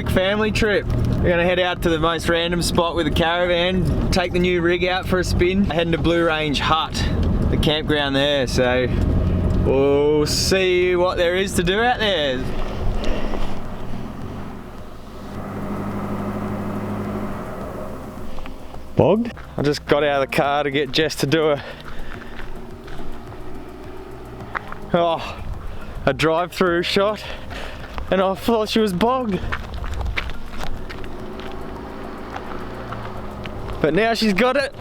quick family trip. We're gonna head out to the most random spot with a caravan, take the new rig out for a spin, heading to Blue Range Hut, the campground there. So we'll see what there is to do out there. Bogged? I just got out of the car to get Jess to do a drive-through shot, and I thought she was bogged. But now she's got it.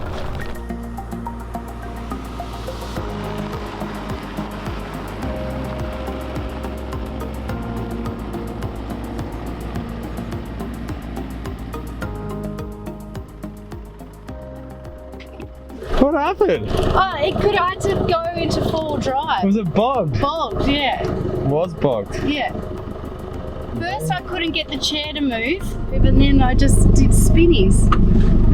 What happened? Oh, I had to go into full drive. Was it bogged? Bogged, yeah. It was bogged? Yeah. First I couldn't get the chair to move, but then I just did spinnies.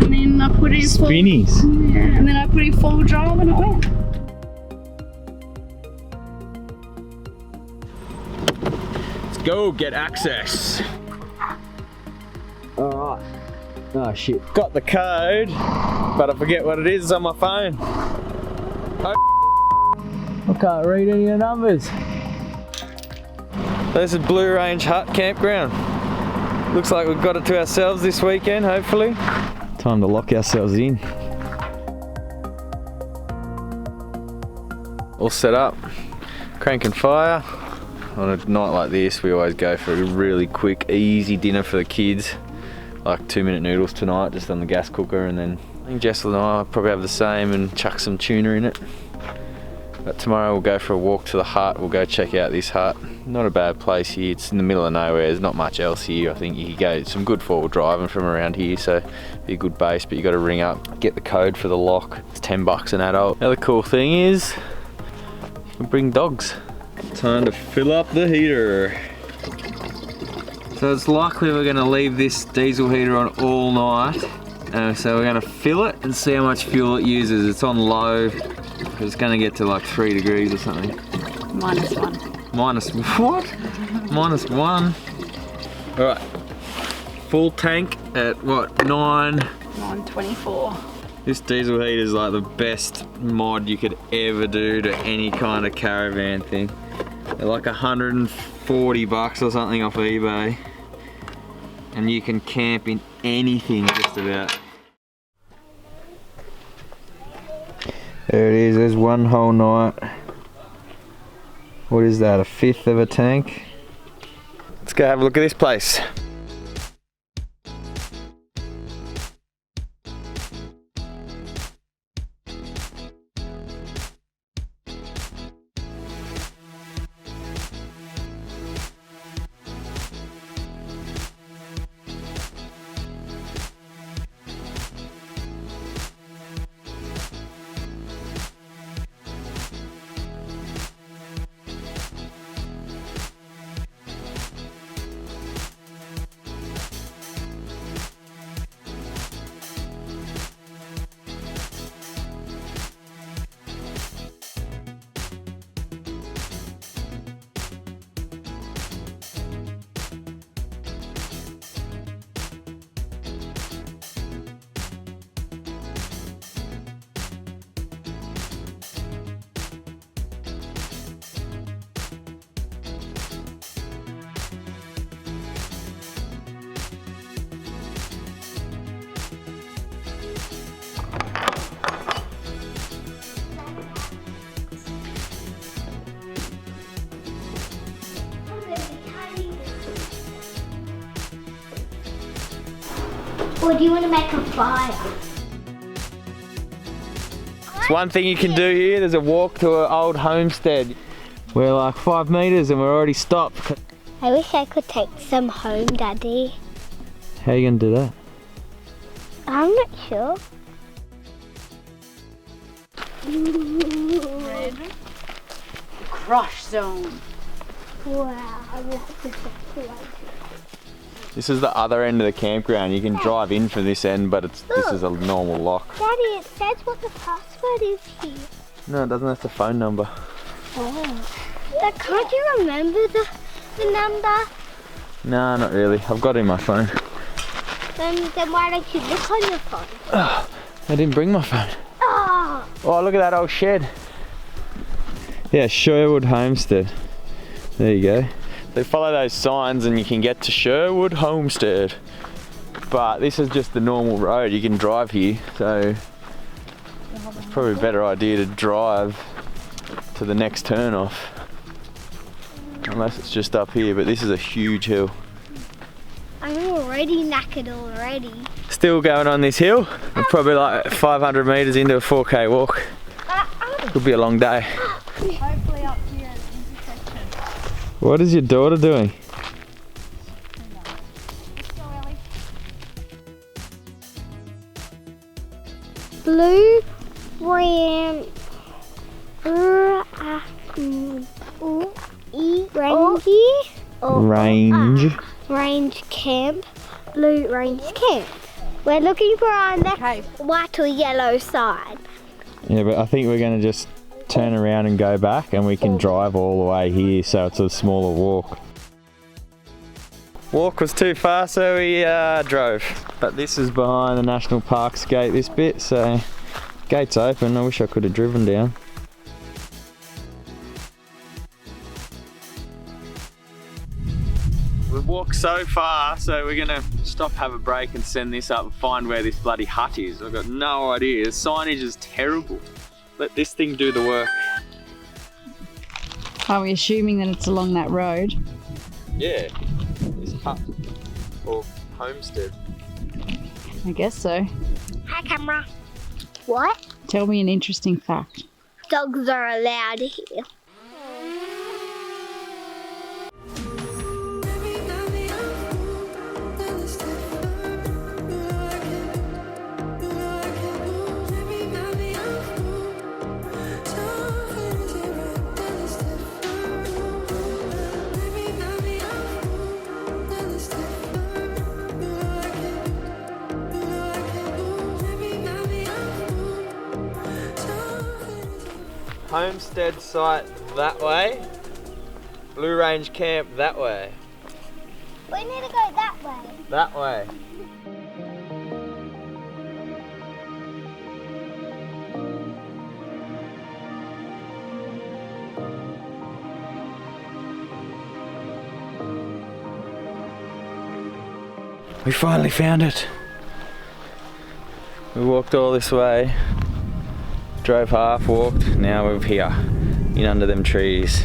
And then I put it in full... Spinnies? Yeah, and then I put it in full drive and it went. Let's go get access. Alright. Oh shit. Got the code, but I forget what it is on my phone. Oh, I can't read any of the numbers. This is Blue Range Hut Campground. Looks like we've got it to ourselves this weekend, hopefully. Time to lock ourselves in. All set up, cranking fire. On a night like this, we always go for a really quick, easy dinner for the kids. Like 2-minute noodles tonight, just on the gas cooker, and then I think Jess and I will probably have the same and chuck some tuna in it. But tomorrow we'll go for a walk to the hut. We'll go check out this hut. Not a bad place here. It's in the middle of nowhere. There's not much else here. I think you could go some good forward driving from around here, so be a good base. But you got to ring up, get the code for the lock. It's $10 an adult. The other cool thing is you can bring dogs. Time to fill up the heater. So it's likely we're going to leave this diesel heater on all night. So we're going to fill it and see how much fuel it uses. It's on low. It's going to get to like 3 degrees or something. -1. Minus what? -1. Alright. Full tank at what? 9:24. This diesel heater is like the best mod you could ever do to any kind of caravan thing. They're like $140 or something off eBay. And you can camp in anything just about. There it is, there's one whole night. What is that, 1/5 of a tank? Let's go have a look at this place. Or do you want to make a fire? It's one thing you can do here. There's a walk to an old homestead. We're like 5 meters and we're already stopped. I wish I could take some home, Daddy. How are you gonna do that? I'm not sure. Crush zone. Wow, I will have to check the light. This is the other end of the campground. You can drive in from this end, but this is a normal lock. Daddy, it says what the password is here. No, it doesn't. That's the phone number. Oh. But can't you remember the number? No, not really. I've got it in my phone. Then why don't you look on your phone? Oh, I didn't bring my phone. Oh, Oh, look at that old shed. Yeah, Sherwood Homestead. There you go. So follow those signs and you can get to Sherwood Homestead. But this is just the normal road. You can drive here, so it's probably a better idea to drive to the next turn off. Unless it's just up here, but this is a huge hill. I'm already knackered already. Still going on this hill. We're probably like 500 metres into a 4K walk. Could be a long day. Hopefully up here at the intersection. What is your daughter doing? Blue Range Range Camp. Blue Range Camp. We're looking for our next white or yellow sign. Yeah, but I think we're going to just turn around and go back, and we can drive all the way here, so it's a smaller walk. Walk was too far, so we drove. But this is behind the National Parks gate, this bit, so gate's open. I wish I could have driven down. We've walked so far, so we're gonna stop, have a break and send this up and find where this bloody hut is. I've got no idea. The signage is terrible. Let this thing do the work. Are we assuming that it's along that road? Yeah, this hut or homestead. I guess so. Hi, camera. What? Tell me an interesting fact. Dogs are allowed here. Homestead site that way, Blue Range Camp that way. We need to go that way. That way. We finally found it. We walked all this way. Drove half, walked, now we're here, in under them trees,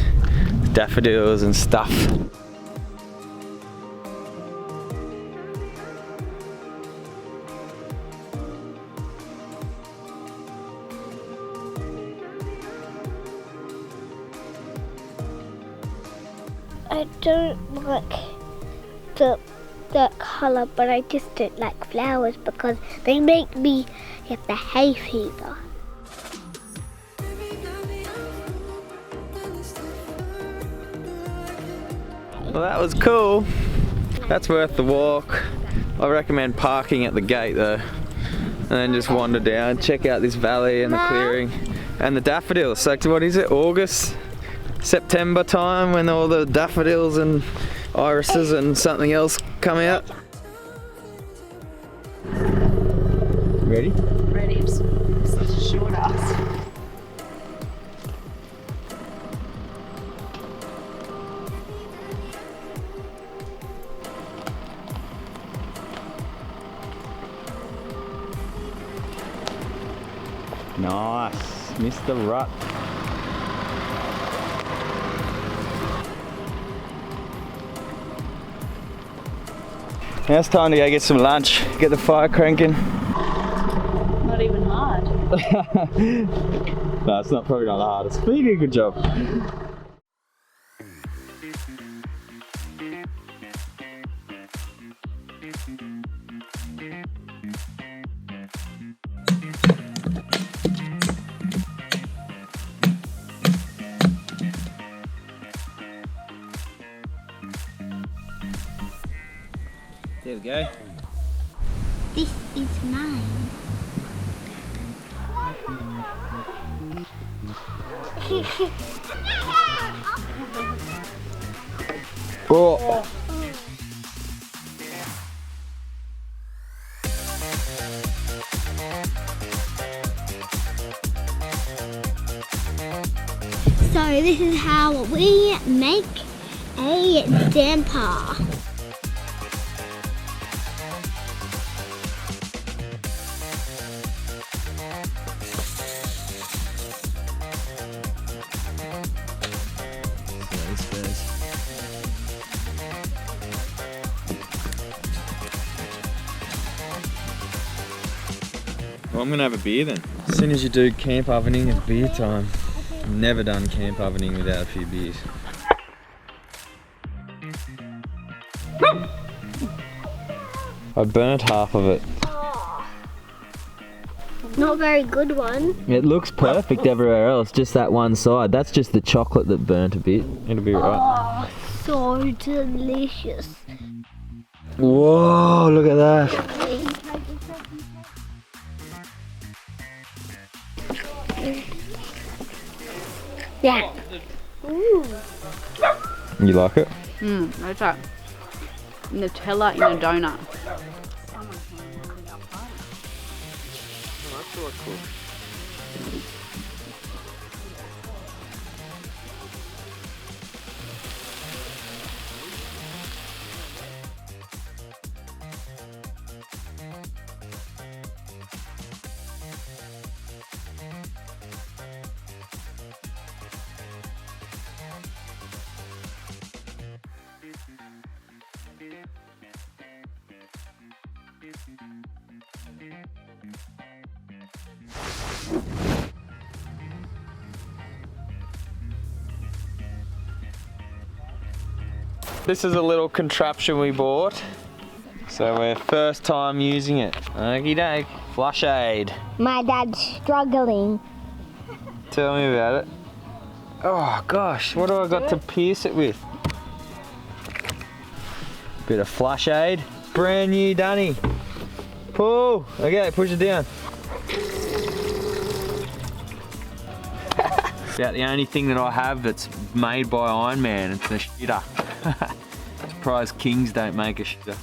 daffodils and stuff. I don't like that colour, but I just don't like flowers because they make me get the hay fever. Well, that was cool. That's worth the walk. I recommend parking at the gate though, and then just wander down, check out this valley and the clearing and the daffodils. So what is it, August, September time when all the daffodils and irises and something else come out? Ready? Ready. It's such a short ass. Nice, Mr. Rut. Now it's time to go get some lunch, get the fire cranking. Not even hard. No, it's not, probably not the hardest, but you did a good job. There we go. This is mine. Oh. So this is how we make a damper. Well, I'm gonna have a beer then. As soon as you do camp ovening, it's beer time. I've never done camp ovening without a few beers. I burnt half of it. Not a very good one. It looks perfect everywhere else, just that one side. That's just the chocolate that burnt a bit. It'll be right. Oh, so delicious. Whoa, look at that. Yeah. Ooh. You like it? That's like Nutella in a donut. This is a little contraption we bought. So we're first time using it. Okie doke. Flush aid. My dad's struggling. Tell me about it. Oh gosh, what do I got to pierce it with? Bit of flush aid. Brand new dunny. Pull. Okay, push it down. About the only thing that I have that's made by Iron Man. It's a shitter. Surprised Kings don't make a shitter.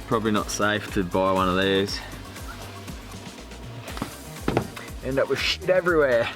Probably not safe to buy one of these. End up with shit everywhere.